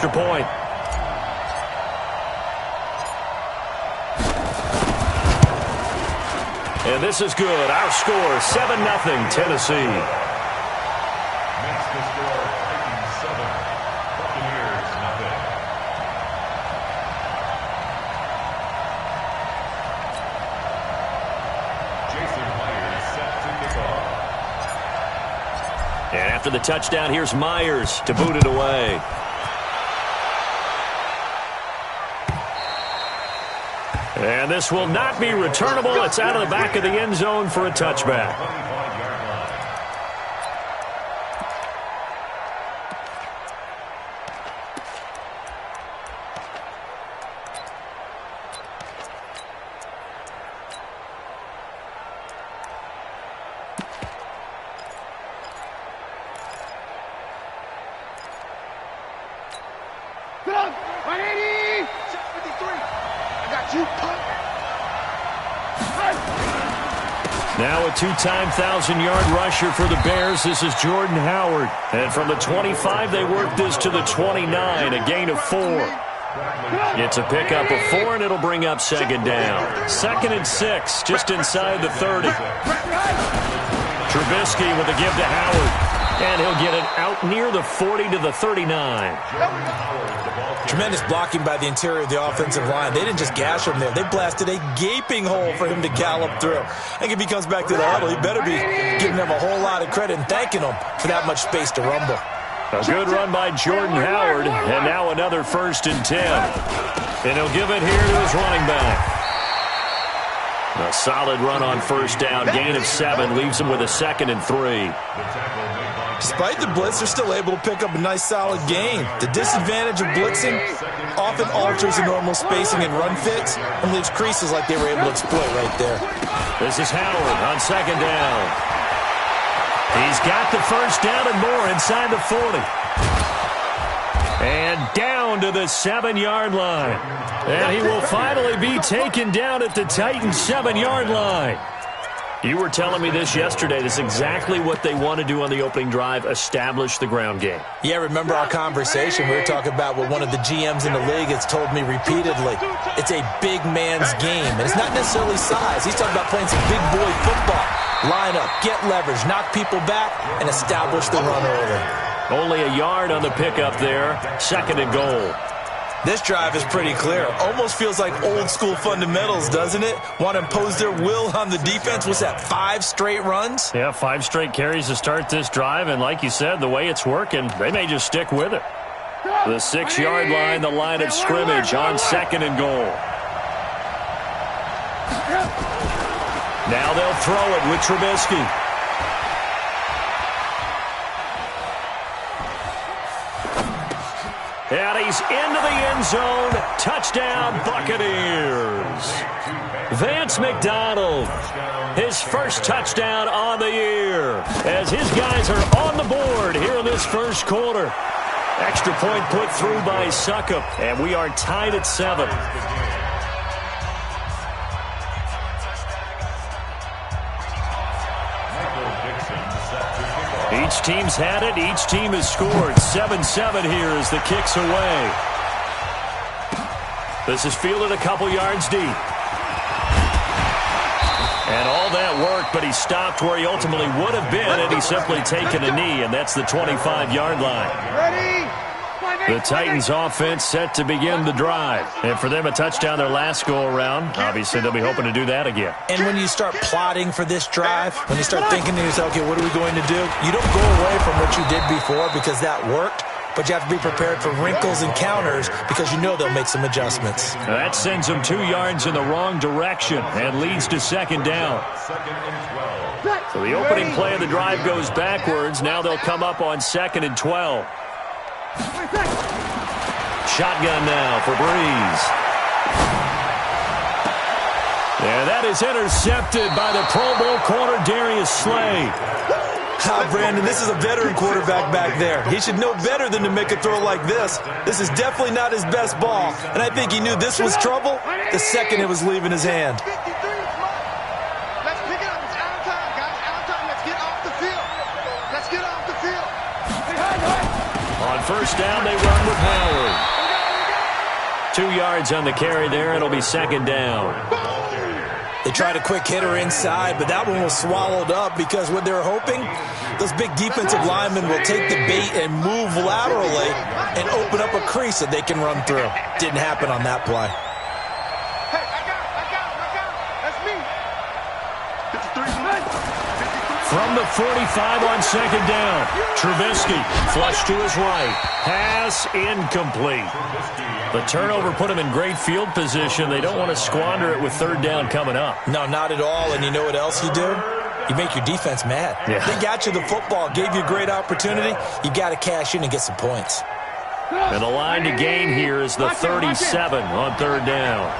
extra point. And this is good. Our score, 7-0 Tennessee. Makes the score Titans 7, Buccaneers 0. Jason Myers set to kick off. And after the touchdown, here's Myers to boot it away. And this will not be returnable. It's out of the back of the end zone for a touchback. Now a two-time 1,000-yard rusher for the Bears. This is Jordan Howard. And from the 25, they work this to the 29, a gain of 4. It's a pickup of 4, and it'll bring up second down. 2nd and 6, just inside the 30. Trubisky with a give to Howard. And he'll get it out near the 40 to the 39. Tremendous blocking by the interior of the offensive line. They didn't just gash him there. They blasted a gaping hole for him to gallop through. I think if he comes back to the huddle, he better be giving them a whole lot of credit and thanking them for that much space to rumble. A good run by Jordan Howard, and now another 1st and 10. And he'll give it here to his running back. A solid run on 1st down, gain of 7, leaves him with a 2nd and 3. Despite the blitz, they're still able to pick up a nice solid gain. The disadvantage of blitzing often alters the normal spacing and run fits and leaves creases like they were able to exploit right there. This is Howard on 2nd down. He's got the 1st down and more inside the 40. And down to the 7-yard line. And he will finally be taken down at the Titans' 7-yard line. You were telling me this yesterday. This is exactly what they want to do on the opening drive, establish the ground game. Yeah, remember our conversation? We were talking about what one of the GMs in the league has told me repeatedly. It's a big man's game, and it's not necessarily size. He's talking about playing some big boy football. Line up, get leverage, knock people back, and establish the run early. Only a yard on the pickup there. 2nd and goal. This drive is pretty clear. Almost feels like old-school fundamentals, doesn't it? Want to impose their will on the defense. What's that, 5 straight runs? Yeah, 5 straight carries to start this drive, and like you said, the way it's working, they may just stick with it. The 6-yard line, the line of scrimmage on 2nd and goal. Now they'll throw it with Trubisky. And he's into the end zone. Touchdown, Buccaneers. Vance McDonald, his first touchdown on the year, as his guys are on the board here in this 1st quarter. Extra point put through by Succop, and we are tied at 7. Each team's had it. Each team has scored. 7-7 here as the kick's away. This is fielded a couple yards deep. And all that work, but he stopped where he ultimately would have been, and he's simply taken a knee, and that's the 25-yard line. The Titans offense set to begin the drive. And for them, a touchdown their last go-around. Obviously, they'll be hoping to do that again. And when you start plotting for this drive, when you start thinking to yourself, okay, what are we going to do? You don't go away from what you did before because that worked, but you have to be prepared for wrinkles and counters because you know they'll make some adjustments. Now that sends them 2 yards in the wrong direction and leads to 2nd down. So the opening play of the drive goes backwards. Now they'll come up on 2nd and 12. Shotgun now for Breeze. And that is intercepted by the Pro Bowl corner Darius Slay. Brandon, this is a veteran quarterback back there. He should know better than to make a throw like this. This is definitely not his best ball, and I think he knew this was trouble the second it was leaving his hand. Let's pick it up. It's out of time, guys. Out of time. Let's get off the field. Let's get off the field. On 1st down, they run with Howard. 2 yards on the carry there. It'll be second down. They tried a quick hitter inside, but that one was swallowed up because what they're hoping, those big defensive linemen will take the bait and move laterally and open up a crease that they can run through. Didn't happen on that play. Hey, I got him. That's me. 53. From the 45 on second down, Trubisky flush to his right. Pass incomplete. The turnover put him in great field position. They don't want to squander it with third down coming up. No, not at all. And you know what else you do? You make your defense mad. Yeah. They got you the football, gave you a great opportunity. You got to cash in and get some points. And the line to gain here is the 37 on third down.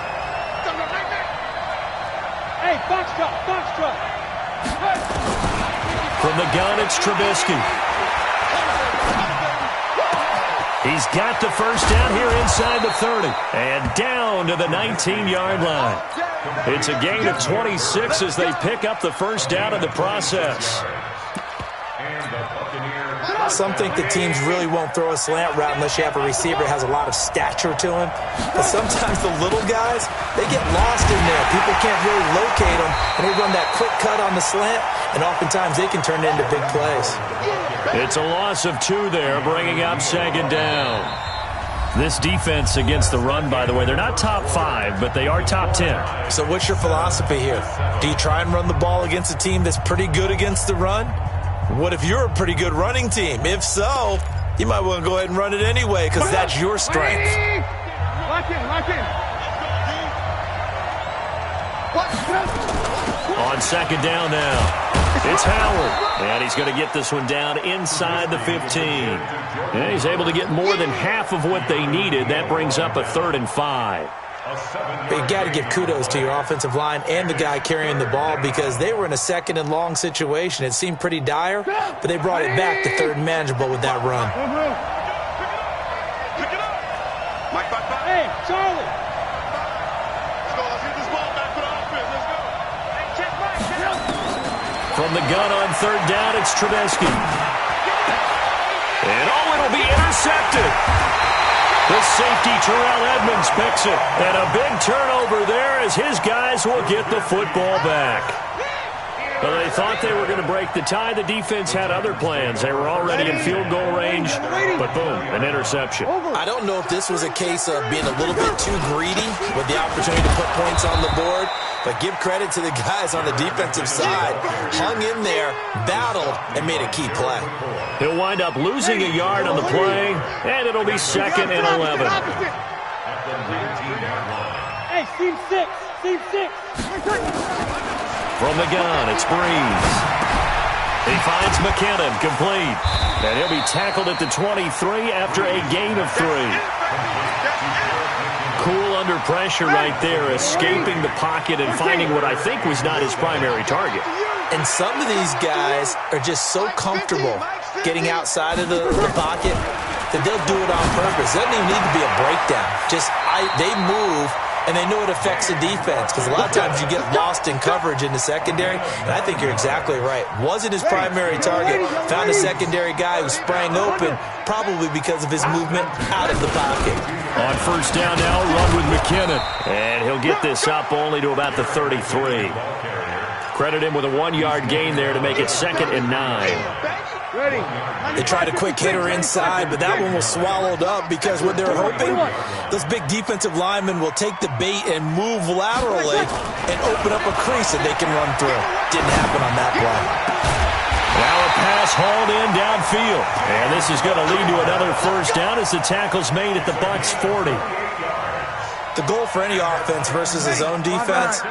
Hey, box truck. From the gun, it's Trubisky. He's got the first down here inside the 30. And down to the 19-yard line. It's a gain of 26 as they pick up the first down in the process. Some think the teams really won't throw a slant route unless you have a receiver that has a lot of stature to him. But sometimes the little guys, they get lost in there. People can't really locate them, and they run that quick cut on the slant, and oftentimes they can turn it into big plays. It's a loss of 2 there, bringing up second down. This defense against the run, by the way, they're not top 5, but they are top 10. So what's your philosophy here? Do you try and run the ball against a team that's pretty good against the run? What if you're a pretty good running team? If so, you might want to go ahead and run it anyway because that's your strength. Lock in. On second down now, it's Howard. And he's going to get this one down inside the 15. And he's able to get more than half of what they needed. That brings up a 3rd and 5. But you got to give kudos to your offensive line and the guy carrying the ball because they were in a 2nd and long situation. It seemed pretty dire, but they brought it back to 3rd and manageable with that run. Pick it up. Mike, back. Hey, Charlie. Let's go. Let's get this ball back for the offense. Let's go. Hey, check Mike. From the gun on third down, it's Trubisky. And it'll be intercepted. The safety, Terrell Edmonds, picks it. And a big turnover there as his guys will get the football back. Well, they thought they were going to break the tie. The defense had other plans. They were already in field goal range, but boom, an interception. I don't know if this was a case of being a little bit too greedy with the opportunity to put points on the board, but give credit to the guys on the defensive side. Hung in there, battled, and made a key play. He'll wind up losing a yard on the play, and it'll be 2nd and 11. Hey, Team 6. From the gun, it's Breeze. He finds McKinnon, complete. And he'll be tackled at the 23 after a gain of 3. Cool under pressure right there, escaping the pocket and finding what I think was not his primary target. And some of these guys are just so comfortable getting outside of the pocket that they'll do it on purpose. It doesn't even need to be a breakdown. They move, and they know it affects the defense because a lot of times you get lost in coverage in the secondary, and I think you're exactly right. Wasn't his primary target. Found a secondary guy who sprang open, probably because of his movement out of the pocket. On first down now, run with McKinnon. And he'll get this up only to about the 33. Credit him with a 1-yard gain there to make it 2nd and 9. They tried a quick hitter inside, but that one was swallowed up because what they're hoping, those big defensive linemen will take the bait and move laterally and open up a crease that they can run through. Didn't happen on that play. Now a pass hauled in downfield. And this is going to lead to another first down as the tackle's made at the Bucs 40. The goal for any offense versus his own defense,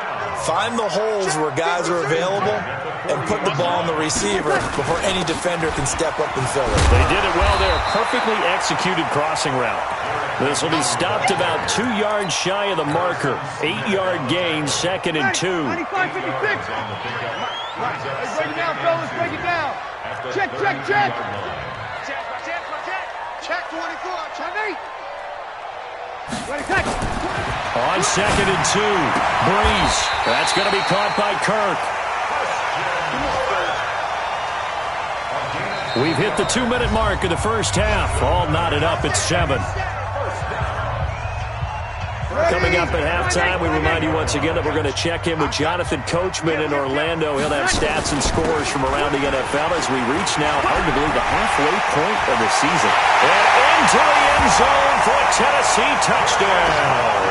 find the holes where guys are available and put the ball on the receiver before any defender can step up and fill it. They did it well there. Perfectly executed crossing route. This will be stopped about 2 yards shy of the marker. 8-yard gain, 2nd and 2. 95-56. Break it down, fellas. Break it down. Check. Check 24. Check 8. Ready, tackle. On 2nd and 2, Breeze. That's going to be caught by Kirk. We've hit the 2-minute mark of the first half. All knotted up at 7. Coming up at halftime, we remind you once again that we're going to check in with Jonathan Coachman in Orlando. He'll have stats and scores from around the NFL as we reach now, hard to believe, the halfway point of the season. And into the end zone for a Tennessee touchdown.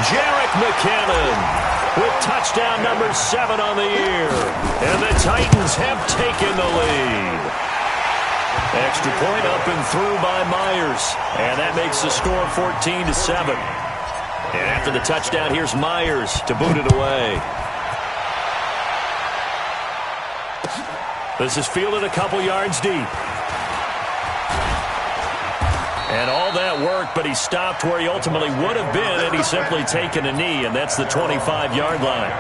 Jerick McKinnon with touchdown number 7 on the year. And the Titans have taken the lead. Extra point up and through by Myers. And that makes the score 14-7. And after the touchdown, here's Myers to boot it away. This is fielded a couple yards deep. And all that work, but he stopped where he ultimately would have been had he simply taken a knee, and that's the 25-yard line.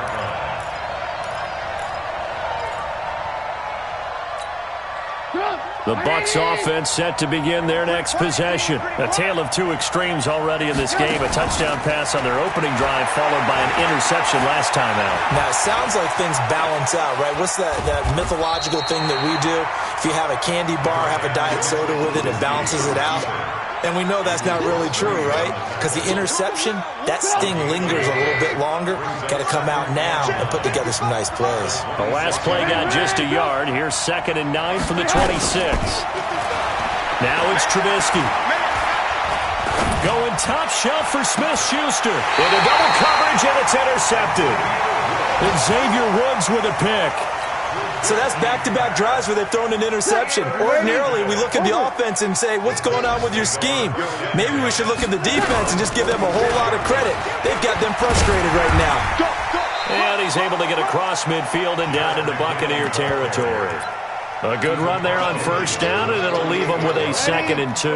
The Bucs offense set to begin their next possession. A tale of two extremes already in this game. A touchdown pass on their opening drive followed by an interception last time out. Now, it sounds like things balance out, right? What's that mythological thing that we do? If you have a candy bar, have a diet soda with it, it balances it out. And we know that's not really true, right? Because the interception, that sting lingers a little bit longer. Got to come out now and put together some nice plays. The last play got just a yard. Here's 2nd and 9 from the 26. Now it's Trubisky. Going top shelf for Smith-Schuster. Into double coverage, and it's intercepted. And Xavier Woods with a pick. So that's back-to-back drives where they've thrown an interception. Ordinarily, we look at the offense and say, what's going on with your scheme? Maybe we should look at the defense and just give them a whole lot of credit. They've got them frustrated right now. And he's able to get across midfield and down into Buccaneer territory. A good run there on first down, and it'll leave them with a 2nd and 2.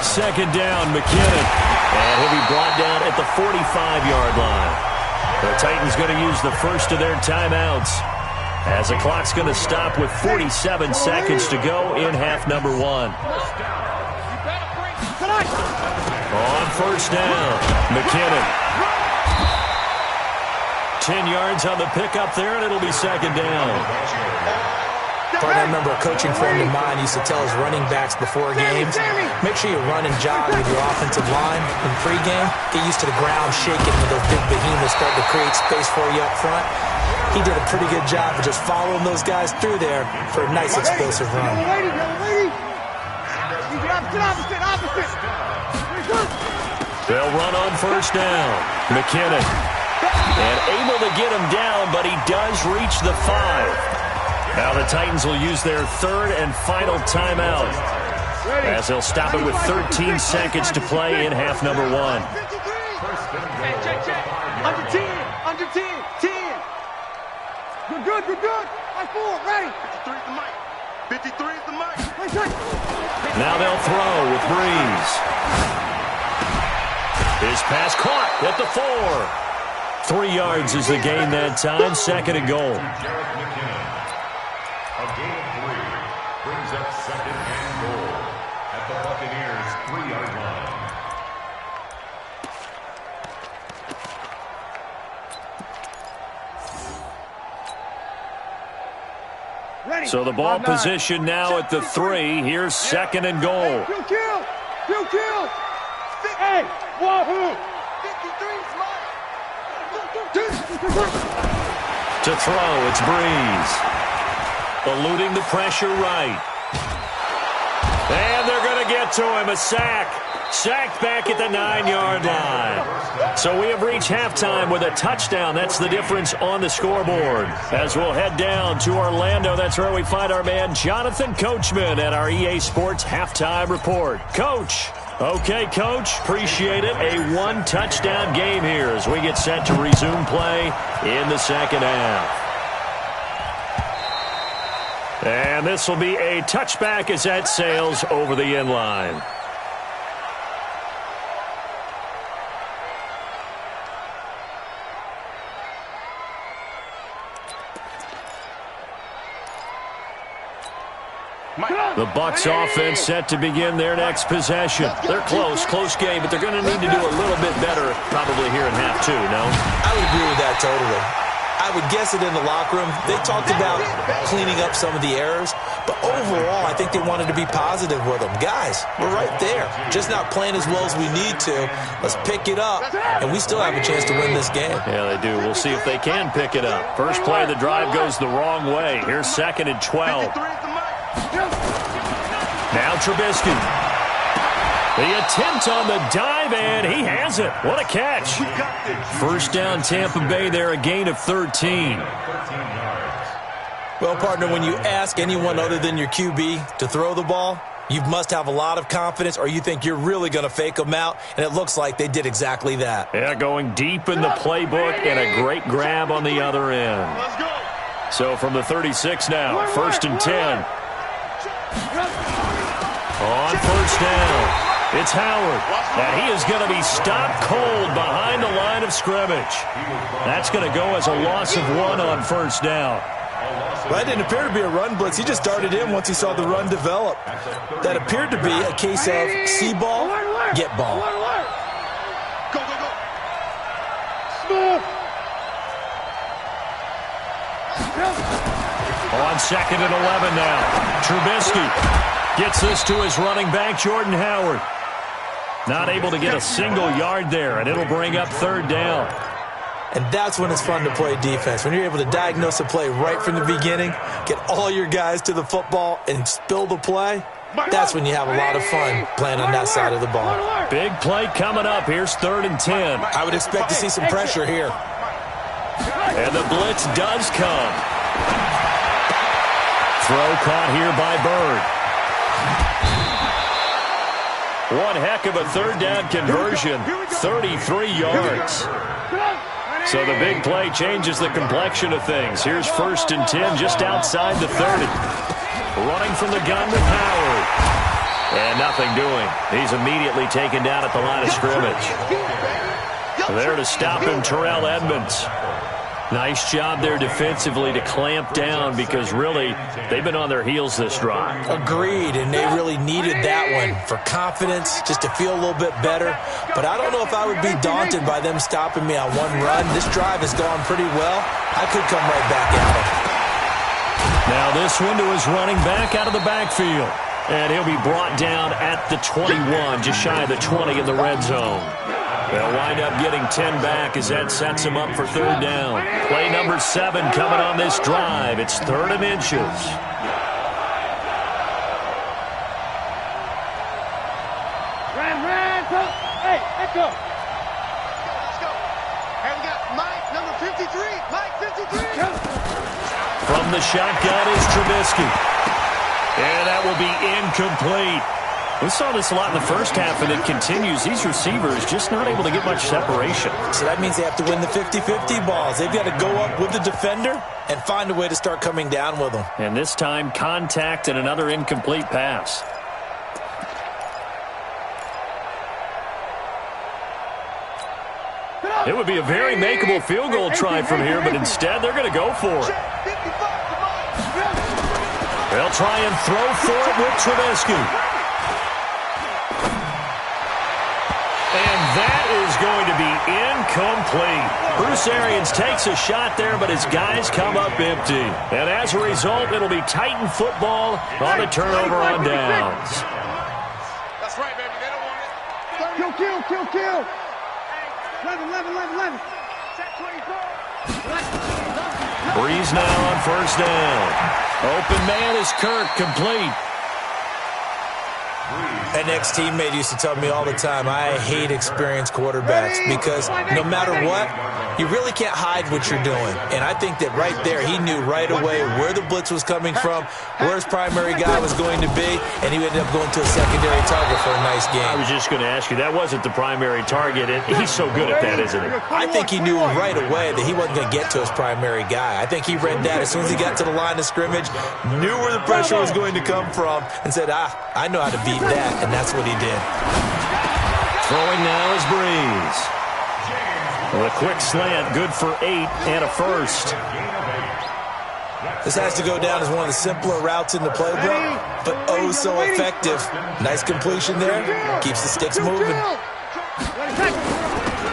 Second down, McKinnon. And he'll be brought down at the 45-yard line. The Titans going to use the first of their timeouts as the clock's going to stop with 47 seconds to go in half number 1. On first down, McKinnon. 10 yards on the pickup there, and it'll be 2nd down. I remember a coaching friend of mine used to tell his running backs before games, make sure you run and jog with your offensive line in pregame. Get used to the ground shaking when those big behemoths start to create space for you up front. He did a pretty good job of just following those guys through there for a nice explosive run. They'll run on first down. McKinnon. And able to get him down, but he does reach the 5. Now the Titans will use their 3rd and final timeout as they'll stop it with 13 seconds to play in half number 1. Under 10, under 10, 10. Good. High 4, ready. 53 is the mic. 53 is the mic. Now they'll throw with Breeze. His pass caught at the 4. 3 yards is the gain that time. 2nd and goal. A gain of 3 brings up 2nd and goal at the Buccaneers' 3-yard line. Ready. So the ball position now at the 3. Here's 2nd and goal. Kill. Hey, wahoo. 53 is mine. To throw, it's Breeze. Eluding the pressure right. And they're going to get to him. A sack. Sacked back at the 9-yard line. So we have reached halftime with a touchdown. That's the difference on the scoreboard. As we'll head down to Orlando, that's where we find our man Jonathan Coachman at our EA Sports Halftime Report. Coach. Okay, Coach. Appreciate it. A 1-touchdown game here as we get set to resume play in the second half. And this will be a touchback as that sails over the end line. The Bucs offense set to begin their next possession. They're close game, but they're going to need to do a little bit better probably here in half 2, no? I would agree with that totally. I would guess it in the locker room. They talked about cleaning up some of the errors, but overall, I think they wanted to be positive with them. Guys, we're right there. Just not playing as well as we need to. Let's pick it up, and we still have a chance to win this game. Yeah, they do. We'll see if they can pick it up. First play of the drive goes the wrong way. Here's 2nd and 12. Now Trubisky. The attempt on the dive, and he has it. What a catch. First down, Tampa Bay there, a gain of 13. Well, partner, when you ask anyone other than your QB to throw the ball, you must have a lot of confidence, or you think you're really going to fake them out, and it looks like they did exactly that. Yeah, going deep in the playbook, and a great grab on the other end. So from the 36 now, 1st and 10. On first down. It's Howard, and he is going to be stopped cold behind the line of scrimmage. That's going to go as a loss of 1 on first down. Well, that didn't appear to be a run blitz. He just darted in once he saw the run develop. That appeared to be a case of see ball, get ball. Go, go, go. Smooth. On 2nd and 11 now. Trubisky gets this to his running back, Jordan Howard. Not able to get a single yard there, and it'll bring up 3rd down. And that's when it's fun to play defense. When you're able to diagnose a play right from the beginning, get all your guys to the football, and spill the play, that's when you have a lot of fun playing on that side of the ball. Big play coming up. Here's 3rd and 10. I would expect to see some pressure here. And the blitz does come. Throw caught here by Bird. One heck of a 3rd down conversion, 33 yards. So the big play changes the complexion of things. Here's 1st and 10 just outside the 30. Running from the gun with Howard. And nothing doing. He's immediately taken down at the line of scrimmage. There to stop him, Terrell Edmonds. Nice job there defensively to clamp down because really they've been on their heels this drive. Agreed, and they really needed that one for confidence, just to feel a little bit better. But I don't know if I would be daunted by them stopping me on one run. This drive has gone pretty well. I could come right back at it. Now this one to his running back out of the backfield. And he'll be brought down at the 21, just shy of the 20 in the red zone. They'll wind up getting 10 back as that sets him up for 3rd down. Play number 7 coming on this drive. It's 3rd and inches. Ran, go. Hey, let's go. Let's go. And we got Mike, number 53. Mike, 53. From the shotgun is Trubisky. And that will be incomplete. We saw this a lot in the first half, and it continues. These receivers just not able to get much separation. So that means they have to win the 50-50 balls. They've got to go up with the defender and find a way to start coming down with them. And this time, contact and another incomplete pass. It would be a very makeable field goal try from here, but instead they're going to go for it. They'll try and throw for it with Trubisky. And that is going to be incomplete. Bruce Arians takes a shot there, but his guys come up empty. And as a result, it'll be Titan football on a turnover on downs. That's right, baby. They don't want it. Kill. 11. Set 24. Breeze now on first down. Open man is Kirk, complete. An ex-teammate used to tell me all the time, I hate experienced quarterbacks because no matter what, you really can't hide what you're doing. And I think that right there, he knew right away where the blitz was coming from, where his primary guy was going to be, and he ended up going to a secondary target for a nice game. I was just going to ask you, that wasn't the primary target, and he's so good at that, isn't he? I think he knew right away that he wasn't going to get to his primary guy. I think he read that as soon as he got to the line of scrimmage, knew where the pressure was going to come from, and said, I know how to beat that. And that's what he did. Throwing now is Breeze. With a quick slant, good for 8 and a first. This has to go down as one of the simpler routes in the playbook, but oh so effective. Nice completion there. Keeps the sticks moving.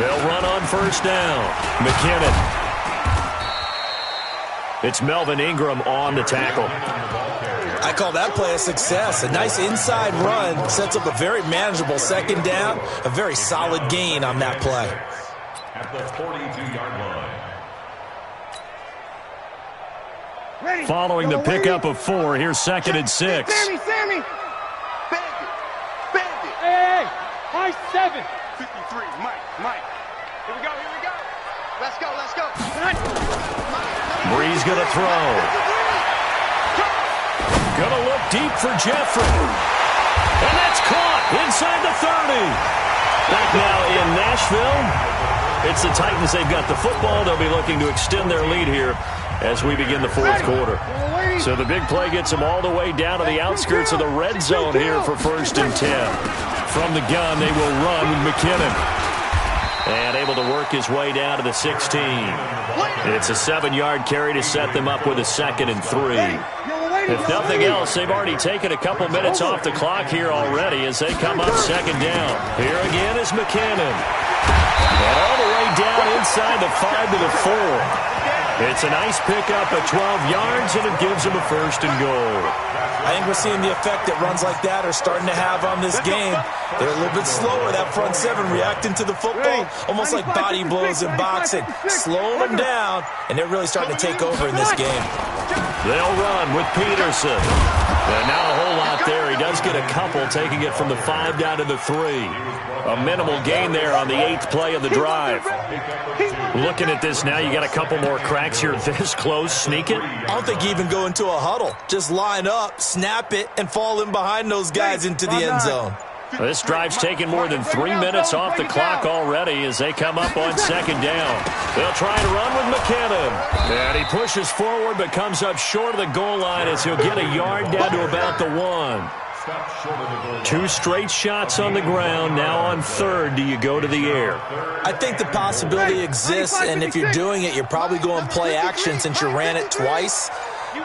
They'll run on first down. McKinnon. It's Melvin Ingram on the tackle. I call that play a success. A nice inside run sets up a very manageable second down, a very solid gain on that play. At the 42-yard line. Following the pickup of 4, here's 2nd and 6. Sammy! Bandit! Hey! High 7! 53, Mike. Here we go. Let's go. Breeze going to throw. Going to look deep for Jeffrey. And that's caught inside the 30. Back now in Nashville. It's the Titans. They've got the football. They'll be looking to extend their lead here as we begin the 4th quarter. So the big play gets them all the way down to the outskirts of the red zone here for 1st and 10. From the gun, they will run with McKinnon. And able to work his way down to the 16. It's a 7-yard carry to set them up with a 2nd and 3. If nothing else, they've already taken a couple minutes off the clock here already as they come up 2nd down. Here again is McKinnon. And all the way down inside the 5 to the 4. It's a nice pickup at 12 yards, and it gives them a 1st and goal. I think we're seeing the effect that runs like that are starting to have on this game. They're a little bit slower, that front 7, reacting to the football, almost like body blows in boxing. Slowing them down, and they're really starting to take over in this game. They'll run with Peterson. And not a whole lot there. He does get a couple, taking it from the 5 down to the 3. A minimal gain there on the 8th play of the drive. Looking at this now, you got a couple more cracks here this close. Sneak it. I don't think you even go into a huddle. Just line up, snap it, and fall in behind those guys into the end zone. This drive's taken more than 3 minutes off the clock already as they come up on 2nd down. They'll try to run with McKinnon. And he pushes forward but comes up short of the goal line as he'll get a yard down to about the 1. 2 straight shots on the ground. Now on 3rd, do you go to the air? I think the possibility exists, and if you're doing it, you're probably going play action since you ran it twice.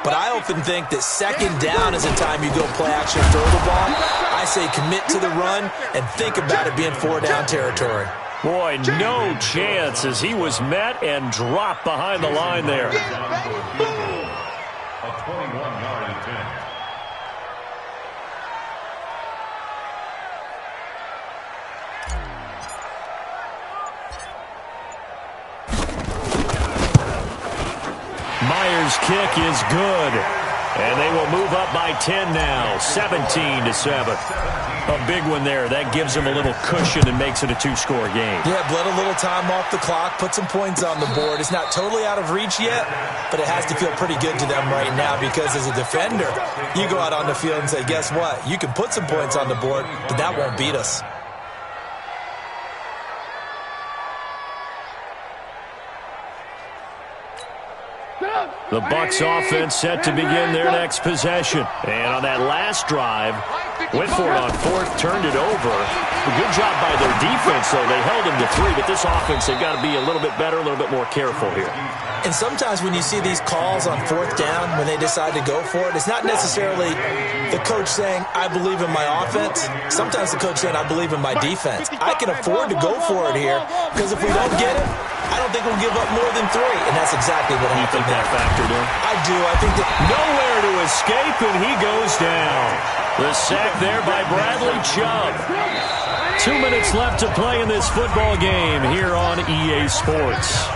But I often think that 2nd down is the time you go play action, throw the ball. I say commit to the run and think about it being 4 down territory. Boy, no chance as he was met and dropped behind the line there. A 21-yard attempt. Myers' kick is good. And they will move up by 10 now, 17-7. A big one there. That gives them a little cushion and makes it a 2-score game. Yeah, bled a little time off the clock, put some points on the board. It's not totally out of reach yet, but it has to feel pretty good to them right now because as a defender, you go out on the field and say, guess what? You can put some points on the board, but that won't beat us. The Bucs offense set to begin their next possession. And on that last drive, went for it on 4th, turned it over. A good job by their defense, though. They held them to 3, but this offense, they've got to be a little bit better, a little bit more careful here. And sometimes when you see these calls on 4th down, when they decide to go for it, it's not necessarily the coach saying, I believe in my offense. Sometimes the coach saying, I believe in my defense. I can afford to go for it here because if we don't get it, I don't think we'll give up more than 3, and that's exactly what happened. You think that factored in? I do. I think that nowhere to escape, and he goes down. The sack there by Bradley Chubb. 2 minutes left to play in this football game here on EA Sports.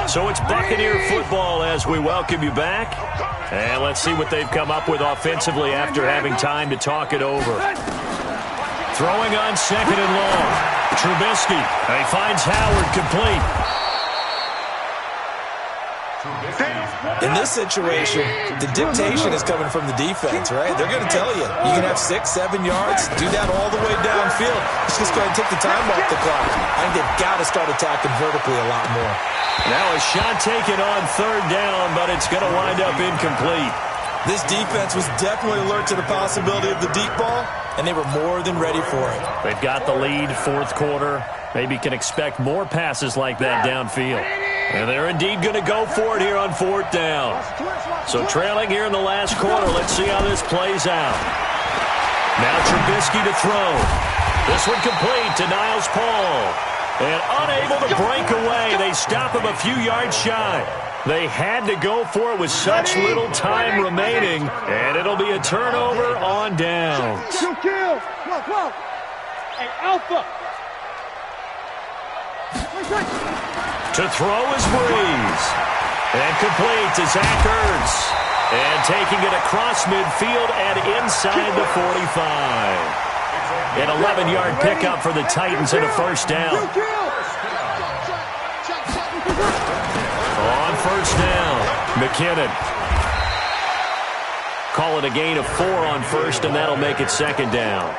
So it's Buccaneer football as we welcome you back. And let's see what they've come up with offensively after having time to talk it over. Throwing on 2nd and long. Trubisky. He finds Howard complete. in this situation, the dictation is coming from the defense, right? They're going to tell you, you can have 6, 7 yards, do that all the way downfield. Let's just go ahead and take the time off the clock. I think they've got to start attacking vertically a lot more. Now a shot taken on 3rd down, but it's going to wind up incomplete. This defense was definitely alert to the possibility of the deep ball, and they were more than ready for it. They've got the lead, 4th quarter. Maybe can expect more passes like that downfield. And they're indeed going to go for it here on 4th down. So trailing here in the last quarter. Let's see how this plays out. Now Trubisky to throw. This one complete to Niles Paul. And unable to break away. They stop him a few yards shy. They had to go for it with such little time remaining. And it'll be a turnover on downs. Hey, Alpha. To throw is Breeze. And complete to Zach Ertz. And taking it across midfield and inside the 45. An 11-yard pickup for the Titans and a 1st down. On 1st down, McKinnon. Call it a gain of 4 on 1st, and that'll make it 2nd down.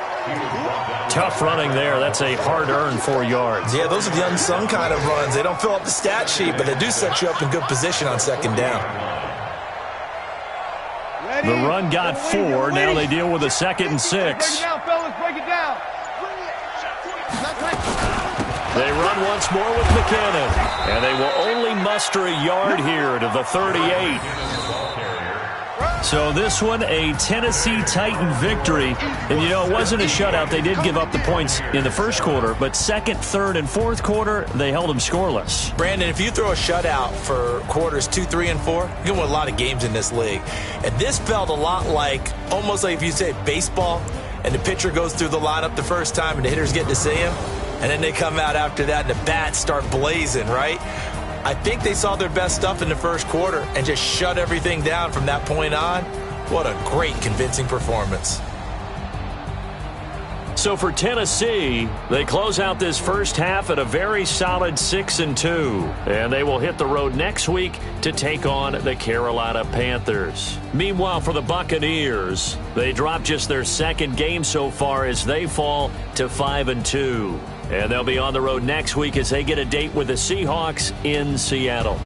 Tough running there. That's a hard-earned 4 yards. Yeah, those are the unsung kind of runs. They don't fill up the stat sheet, but they do set you up in good position on 2nd down. The run got 4. Now they deal with a 2nd and 6. Break it down, fellas. Break it down. They run once more with McKinnon. And they will only muster a yard here to the 38. So this one, a Tennessee Titan victory. And, you know, it wasn't a shutout. They did give up the points in the 1st quarter. But 2nd, 3rd, and 4th quarter, they held them scoreless. Brandon, if you throw a shutout for quarters 2, 3, and 4, you're going to win a lot of games in this league. And this felt a lot like, almost like if you say baseball, and the pitcher goes through the lineup the first time and the hitters get to see him. And then they come out after that and the bats start blazing, right? I think they saw their best stuff in the 1st quarter and just shut everything down from that point on. What a great, convincing performance. So for Tennessee, they close out this 1st half at a very solid 6-2. And they will hit the road next week to take on the Carolina Panthers. Meanwhile, for the Buccaneers, they drop just their 2nd game so far as they fall to 5-2. And they'll be on the road next week as they get a date with the Seahawks in Seattle.